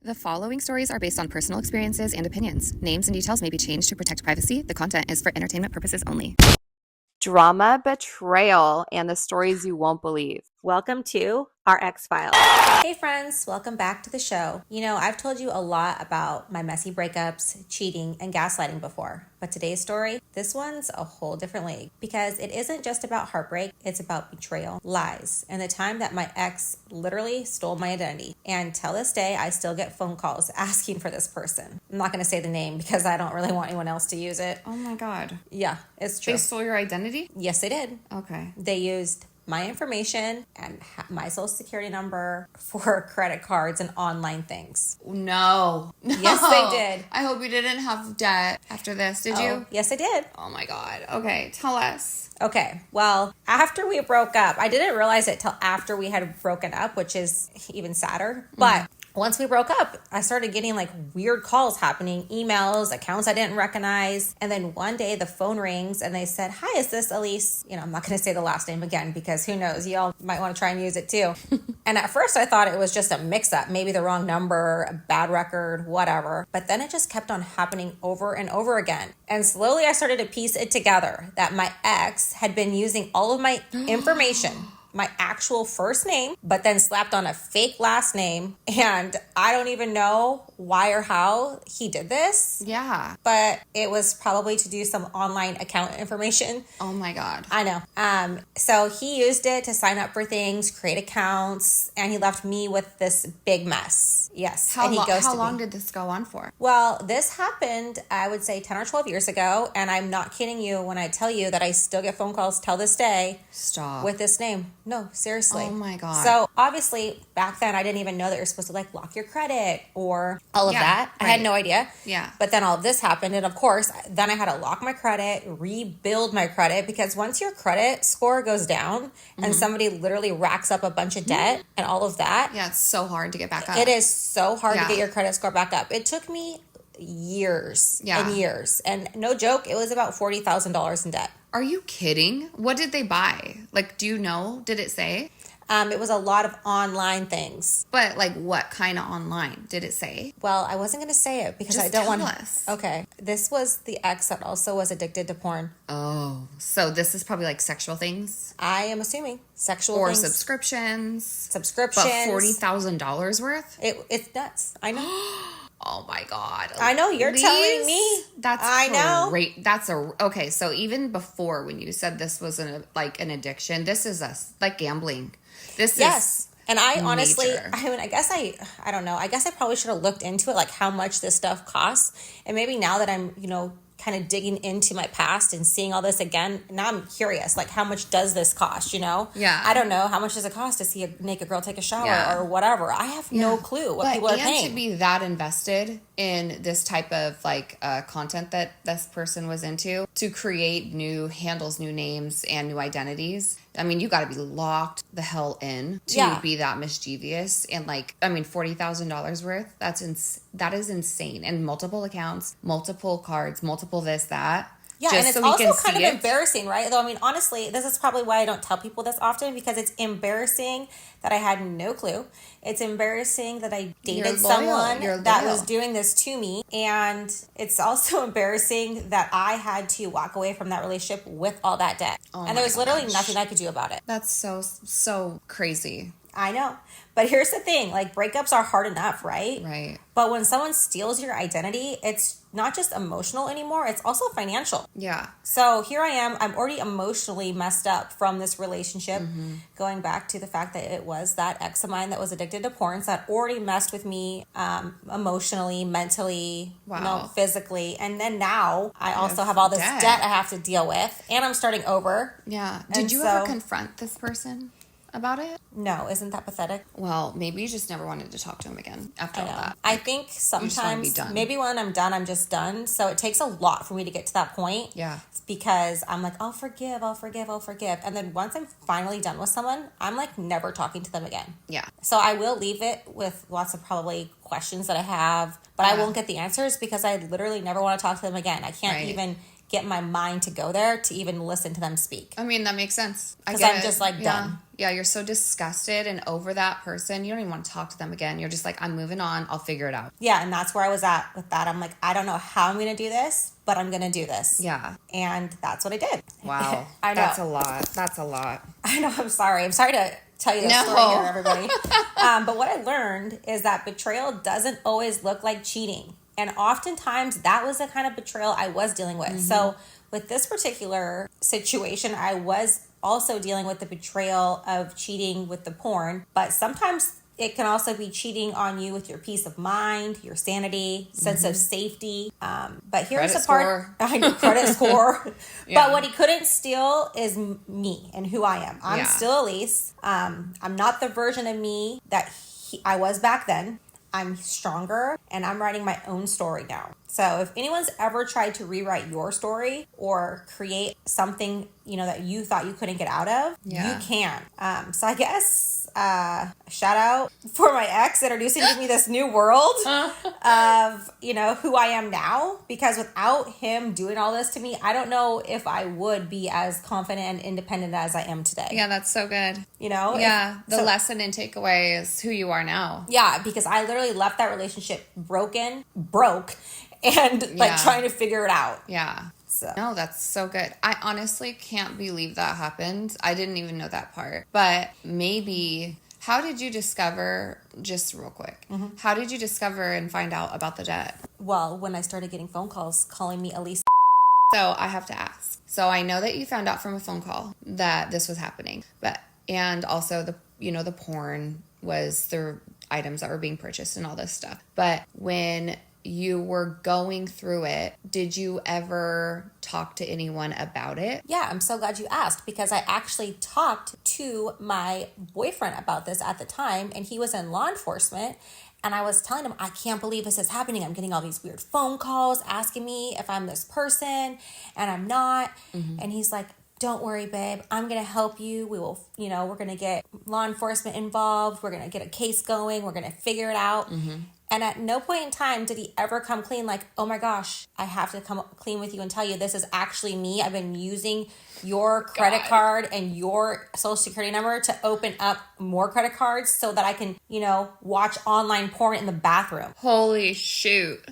The following stories are based on personal experiences and opinions. Names and details may be changed to protect privacy. The content is for entertainment purposes only. Drama, betrayal, and the stories you won't believe. Welcome to our X-Files. Hey friends, welcome back to the show. You know, I've told you a lot about my messy breakups, cheating, and gaslighting before. But today's story, this one's a whole different league because it isn't just about heartbreak, it's about betrayal, lies, and the time that my ex literally stole my identity. And till this day, I still get phone calls asking for this person. I'm not going to say the name because I don't really want anyone else to use it. Oh my God. Yeah, it's true. They stole your identity? Yes, they did. Okay. They used my information and my social security number for credit cards and online things. No. Yes, they did. I hope you didn't have debt after this, did you? Yes, I did. Oh my God. Okay, tell us. Okay, well, after we broke up, I didn't realize it till after we had broken up, which is even sadder. But once we broke up, I started getting like weird calls happening, emails, accounts I didn't recognize. And then one day the phone rings and they said, "Hi, is this Elise?" You know, I'm not going to say the last name again because who knows, y'all might want to try and use it too. And at first I thought it was just a mix up, maybe the wrong number, a bad record, whatever. But then it just kept on happening over and over again. And slowly I started to piece it together that my ex had been using all of my information, my actual first name, but then slapped on a fake last name. And I don't even know why or how he did this. Yeah. But it was probably to do some online account information. Oh my God. I know. So he used it to sign up for things, create accounts, and he left me with this big mess. Yes. How ghosted long me. did this go on for? Well, this happened, I would say 10 or 12 years ago. And I'm not kidding you when I tell you that I still get phone calls till this day. Stop. With this name. No, seriously. Oh my God. So obviously back then I didn't even know that you're supposed to like lock your credit or all of that. I had no idea. Yeah. But then all of this happened. And of course, then I had to lock my credit, rebuild my credit, because once your credit score goes down and somebody literally racks up a bunch of debt and all of that. Yeah, it's so hard to get back up. It is so hard to get your credit score back up. It took me years and years. And no joke, it was about $40,000 in debt. Are you kidding? What did they buy? Like, do you know? Did it say? It was a lot of online things. But like what kind of online? Did it say? Well, I wasn't going to say it because Just I don't want tell us. Okay. This was the ex that also was addicted to porn. Oh, so this is probably like sexual things? I am assuming sexual or things. Subscriptions. But $40,000 worth? It's nuts. I know. Oh my God. I know. You're Elise? telling me. I know. Great. Okay. So even before when you said this was an addiction, this is like gambling. This is And I honestly, major. I guess I don't know. I guess I probably should have looked into it, like how much this stuff costs. And maybe now that I'm, kind of digging into my past and seeing all this again, now I'm curious, like how much does this cost, Yeah. I don't know. How much does it cost to see a naked girl take a shower or whatever? I have no clue what people are paying. And to be that invested in this type of content that this person was into, to create new handles, new names, and new identities. I mean, you got to be locked the hell in to be that mischievous. And $40,000 worth, that is insane. And multiple accounts, multiple cards, multiple this, that. Yeah, and it's also kind of embarrassing, right? Though, I mean, honestly, this is probably why I don't tell people this often, because it's embarrassing that I had no clue. It's embarrassing that I dated someone that was doing this to me. And it's also embarrassing that I had to walk away from that relationship with all that debt. And there was literally nothing I could do about it. That's so crazy. I know. But here's the thing, like breakups are hard enough, right? Right. But when someone steals your identity, it's not just emotional anymore, it's also financial. Yeah. So here I am, I'm already emotionally messed up from this relationship, going back to the fact that it was that ex of mine that was addicted to porn, so that already messed with me emotionally, mentally, physically. And then now I also have all this debt I have to deal with, and I'm starting over. Yeah. Did you ever confront this person about it? No, isn't that pathetic? Well, maybe you just never wanted to talk to him again after all that. I think sometimes, maybe when I'm done, I'm just done. So it takes a lot for me to get to that point. Yeah. Because I'm like, I'll forgive. And then once I'm finally done with someone, I'm like never talking to them again. Yeah. So I will leave it with lots of probably questions that I have, but I won't get the answers because I literally never want to talk to them again. I can't even get my mind to go there to even listen to them speak. I mean, that makes sense. I Because get I'm it. just like done. Yeah, you're so disgusted and over that person. You don't even want to talk to them again. You're just like, I'm moving on. I'll figure it out. Yeah, and that's where I was at with that. I'm like, I don't know how I'm going to do this, but I'm going to do this. Yeah. And that's what I did. Wow. I know. That's a lot. That's a lot. I know. I'm sorry. I'm sorry to tell you this story here, everybody. But what I learned is that betrayal doesn't always look like cheating. And oftentimes that was the kind of betrayal I was dealing with. So with this particular situation, I was also dealing with the betrayal of cheating with the porn. But sometimes it can also be cheating on you with your peace of mind, your sanity, sense of safety. But here's Credit the part. score. I know, credit score. Yeah. But what he couldn't steal is me and who I am. I'm Yeah. still Elise. I'm not the version of me that I was back then. I'm stronger and I'm writing my own story now. So if anyone's ever tried to rewrite your story or create something, that you thought you couldn't get out of, Yeah. you can. So I guess shout out for my ex introducing to me this new world of, who I am now. Because without him doing all this to me, I don't know if I would be as confident and independent as I am today. Yeah, that's so good. Yeah. The lesson and takeaway is who you are now. Yeah, because I literally left that relationship broke, and trying to figure it out. Yeah. So. No, that's so good. I honestly can't believe that happened. I didn't even know that part. But maybe, how did you discover, just real quick, how did you discover and find out about the debt? Well, when I started getting phone calls calling me Elise. So I have to ask. So I know that you found out from a phone call that this was happening, and also the porn was the items that were being purchased and all this stuff. But when you were going through it, did you ever talk to anyone about it? Yeah, I'm so glad you asked, because I actually talked to my boyfriend about this at the time, and he was in law enforcement. And I was telling him, I can't believe this is happening. I'm getting all these weird phone calls asking me if I'm this person, and I'm not. And he's like, don't worry, babe. I'm going to help you. We will, we're going to get law enforcement involved. We're going to get a case going. We're going to figure it out. And at no point in time did he ever come clean like, oh my gosh, I have to come clean with you and tell you this is actually me. I've been using your credit card and your social security number to open up more credit cards so that I can, watch online porn in the bathroom. Holy shoot.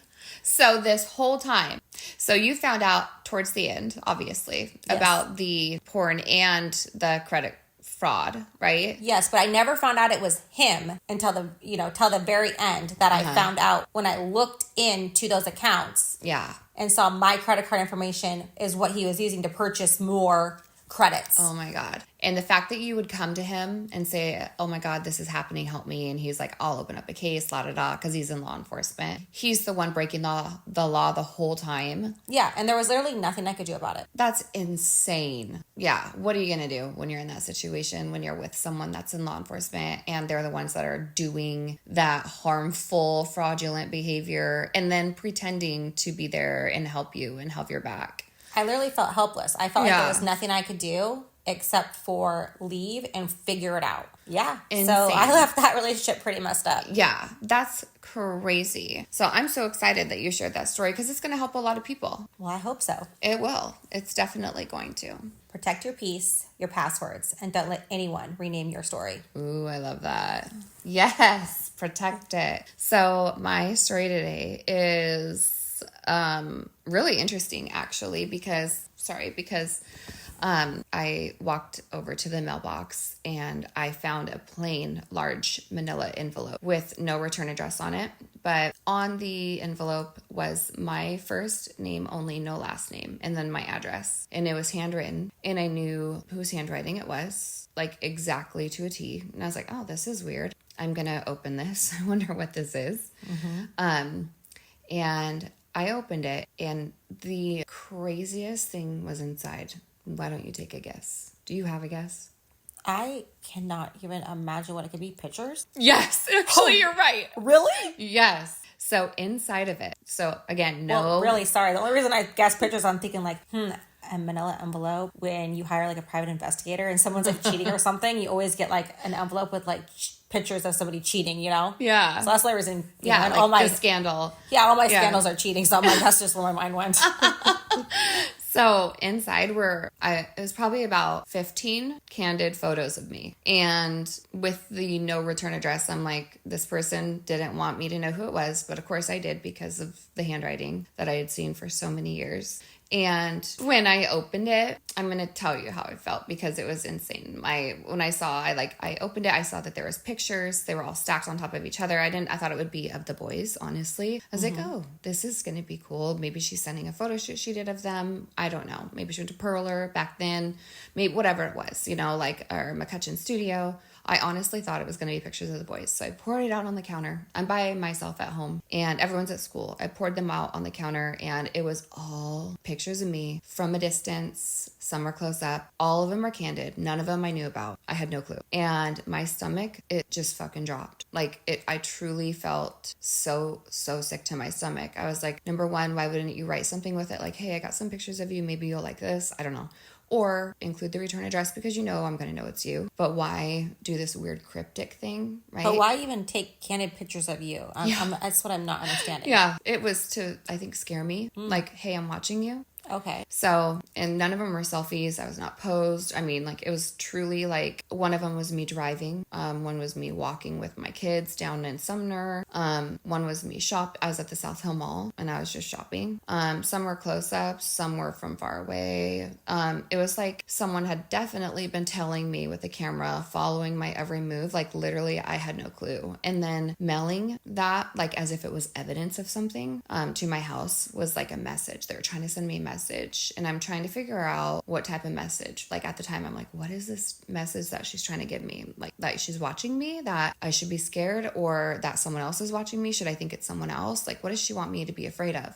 So this whole time, so you found out towards the end, obviously, about the porn and the credit fraud, right? Yes, but I never found out it was him until the very end that I found out when I looked into those accounts. Yeah. And saw my credit card information is what he was using to purchase more credits. Oh my God. And the fact that you would come to him and say, oh my God, this is happening, help me. And he's like, I'll open up a case, because he's in law enforcement. He's the one breaking the law the whole time. Yeah, and there was literally nothing I could do about it. That's insane. Yeah. What are you going to do when you're in that situation, when you're with someone that's in law enforcement and they're the ones that are doing that harmful, fraudulent behavior and then pretending to be there and help you and have your back? I literally felt helpless. I felt like there was nothing I could do except for leave and figure it out. Yeah. Insane. So I left that relationship pretty messed up. Yeah, that's crazy. So I'm so excited that you shared that story because it's going to help a lot of people. Well, I hope so. It will. It's definitely going to. Protect your peace, your passwords, and don't let anyone rename your story. Ooh, I love that. Yes, protect it. So my story today is really interesting, actually, because I walked over to the mailbox and I found a plain large manila envelope with no return address on it. But on the envelope was my first name only, no last name, and then my address. And it was handwritten. And I knew whose handwriting it was, like exactly to a T. And I was like, oh, this is weird. I'm going to open this. I wonder what this is. And I opened it and the craziest thing was inside. Why don't you take a guess? Do you have a guess? I cannot even imagine what it could be. Pictures? Yes, actually, you're right. Really? Yes. So inside of it. So again, no. Well, really, sorry. The only reason I guess pictures, I'm thinking like, a manila envelope. When you hire like a private investigator and someone's like cheating or something, you always get like an envelope with like pictures of somebody cheating, Yeah. So that's the only reason. Yeah, know, like all my the scandal. Yeah, all my scandals are cheating. So I'm like, that's just where my mind went. So inside it was probably about 15 candid photos of me. And with the no return address, I'm like, this person didn't want me to know who it was. But of course I did because of the handwriting that I had seen for so many years. And when I opened it, I'm going to tell you how I felt because it was insane. When I opened it, I saw that there was pictures. They were all stacked on top of each other. I thought it would be of the boys, honestly. I was like, oh, this is going to be cool. Maybe she's sending a photo shoot she did of them. I don't know. Maybe she went to Perler back then. Maybe whatever it was, or McCutcheon Studio. I honestly thought it was going to be pictures of the boys. So I poured it out on the counter. I'm by myself at home and everyone's at school. I poured them out on the counter and it was all pictures of me from a distance. Some were close up. All of them were candid. None of them I knew about. I had no clue. And my stomach, it just fucking dropped. I truly felt so sick to my stomach. I was like, number one, why wouldn't you write something with it? Like, hey, I got some pictures of you. Maybe you'll like this. I don't know. Or include the return address because I'm going to know it's you. But why do this weird cryptic thing, right? But why even take candid pictures of you? That's what I'm not understanding. Yeah, it was to, I think, scare me. Like, hey, I'm watching you. Okay. So, and none of them were selfies. I was not posed. I mean, it was truly one of them was me driving. One was me walking with my kids down in Sumner. One was me I was at the South Hill Mall and I was just shopping. Some were close-ups. Some were from far away. It was like someone had definitely been telling me with the camera, following my every move. Literally, I had no clue. And then mailing that, as if it was evidence of something, to my house was like a message. They were trying to send me a message and I'm trying to figure out what type of message. At the time I'm like, what is this message that she's trying to give me? That she's watching me, that I should be scared, or that someone else is watching me? Should I think it's someone else? What does she want me to be afraid of?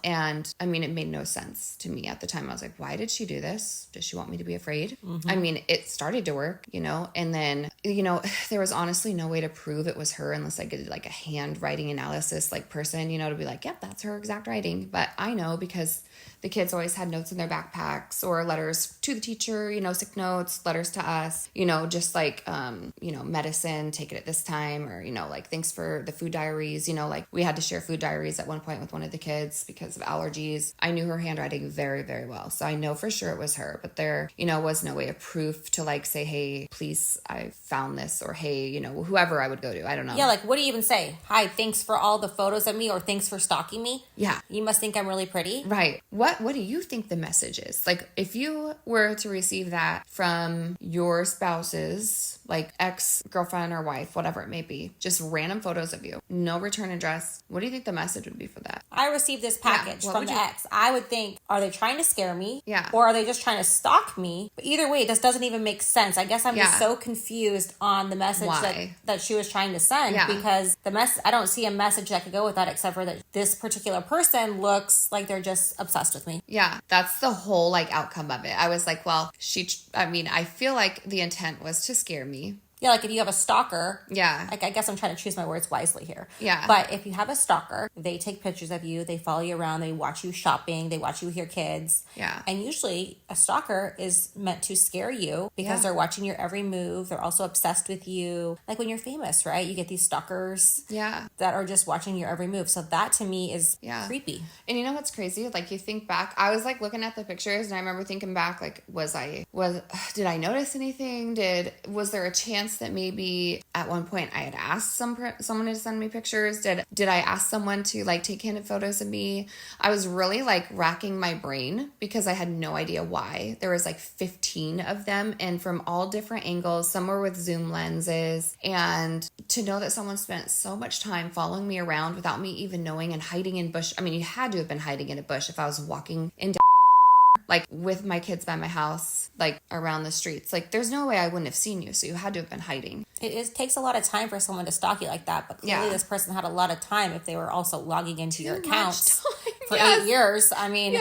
And I mean, it made no sense to me at the time. I was like, why did she do this? Does she want me to be afraid? I mean, it started to work, and then, there was honestly no way to prove it was her unless I did a handwriting analysis, person, to be like, yep, that's her exact writing. But I know because the kids always had notes in their backpacks or letters to the teacher, sick notes, letters to us, just medicine, take it at this time, or, thanks for the food diaries, we had to share food diaries at one point with one of the kids because of allergies. I knew her handwriting very, very well. So I know for sure it was her, but there, was no way of proof to say, hey, please, I found this, or hey, whoever I would go to, I don't know. Yeah. What do you even say? Hi, thanks for all the photos of me, or thanks for stalking me. Yeah. You must think I'm really pretty. Right. What do you think the message is? If you were to receive that from your spouse's, ex-girlfriend or wife, whatever it may be, just random photos of you, no return address, what do you think the message would be for that? I received this package from the ex. I would think, are they trying to scare me? Yeah. Or are they just trying to stalk me? But either way, this doesn't even make sense. I guess I'm just so confused on the message that she was trying to send, because I don't see a message that could go with that except for that this particular person looks like they're just obsessed with me. Yeah, that's the whole outcome of it. I was like, well, I feel like the intent was to scare me. Yeah, if you have a stalker. Yeah. I guess I'm trying to choose my words wisely here. Yeah. But if you have a stalker, they take pictures of you, they follow you around, they watch you shopping, they watch you with your kids. Yeah. And usually a stalker is meant to scare you because they're watching your every move. They're also obsessed with you. When you're famous, right? You get these stalkers that are just watching your every move. So that to me is creepy. And you know what's crazy? You think back, I was looking at the pictures and I remember thinking back, did I notice anything? Was there a chance that maybe at one point I had asked someone to send me pictures? Did I ask someone to take candid photos of me? I was really racking my brain because I had no idea why. There was 15 of them and from all different angles. Some were with zoom lenses, and to know that someone spent so much time following me around without me even knowing and hiding in bush. I mean, you had to have been hiding in a bush if I was walking in with my kids by my house, around the streets. There's no way I wouldn't have seen you, so you had to have been hiding. It takes a lot of time for someone to stalk you like that, but clearly this person had a lot of time if they were also logging into your accounts for 8 years. I mean,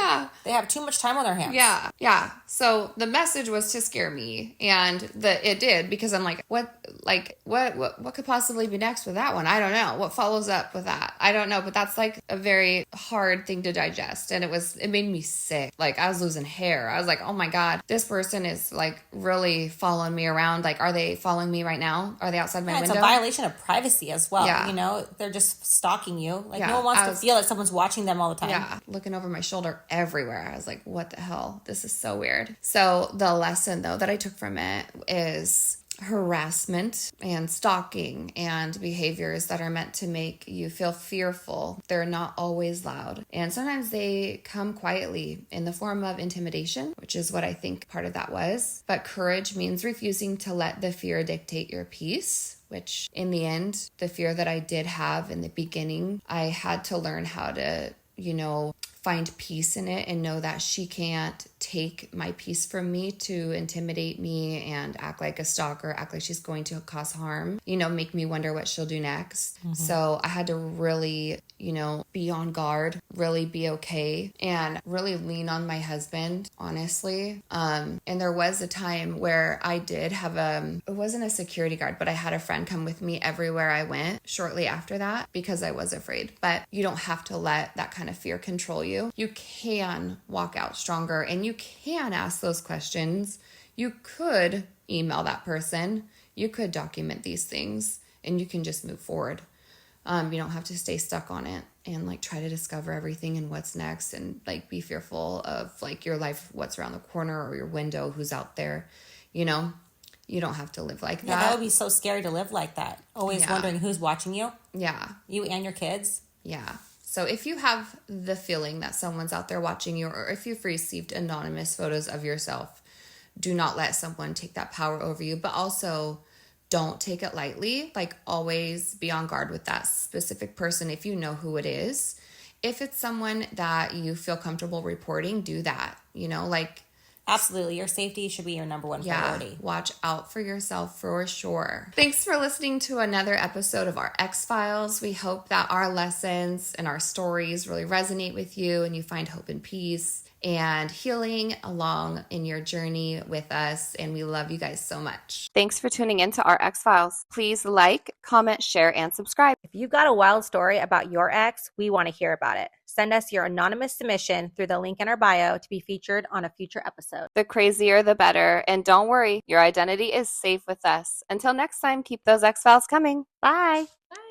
they have too much time on their hands. Yeah. So the message was to scare me, and it did, because I'm what could possibly be next with that one? I don't know. What follows up with that? I don't know, but that's a very hard thing to digest, and it made me sick. I was losing hair. I was like, oh my God, this person is really following me around. Are they following me right now? Are they outside my window? It's a violation of privacy as well. Yeah. They're just stalking you. No one wants to feel like someone's watching them all the time. Yeah, looking over my shoulder everywhere. I was like, what the hell? This is so weird. So the lesson, though, that I took from it is harassment and stalking and behaviors that are meant to make you feel fearful. They're not always loud. And sometimes they come quietly in the form of intimidation, which is what I think part of that was. But courage means refusing to let the fear dictate your peace, which in the end, the fear that I did have in the beginning, I had to learn how to, find peace in it and know that she can't take my peace from me to intimidate me and act like a stalker, act like she's going to cause harm, make me wonder what she'll do next. So I had to really, be on guard, really be okay, and really lean on my husband, honestly. And there was a time where I did have it wasn't a security guard, but I had a friend come with me everywhere I went shortly after that because I was afraid. But you don't have to let that kind of fear control you. You can walk out stronger and you can ask those questions. You could email that person. You could document these things and you can just move forward. You don't have to stay stuck on it and try to discover everything and what's next and be fearful of your life, what's around the corner or your window, who's out there. You don't have to live like that. Yeah, that would be so scary to live like that. Always wondering who's watching you. Yeah. You and your kids. Yeah. So if you have the feeling that someone's out there watching you, or if you've received anonymous photos of yourself, do not let someone take that power over you, but also don't take it lightly. Always be on guard with that specific person if you know who it is. If it's someone that you feel comfortable reporting, do that. Absolutely. Your safety should be your number one priority. Watch out for yourself for sure. Thanks for listening to another episode of our X-Files. We hope that our lessons and our stories really resonate with you and you find hope and peace and healing along in your journey with us. And we love you guys so much. Thanks for tuning in to our X-Files. Please like, comment, share, and subscribe. If you've got a wild story about your ex, we want to hear about it. Send us your anonymous submission through the link in our bio to be featured on a future episode. The crazier, the better. And don't worry, your identity is safe with us. Until next time, keep those X-Files coming. Bye. Bye.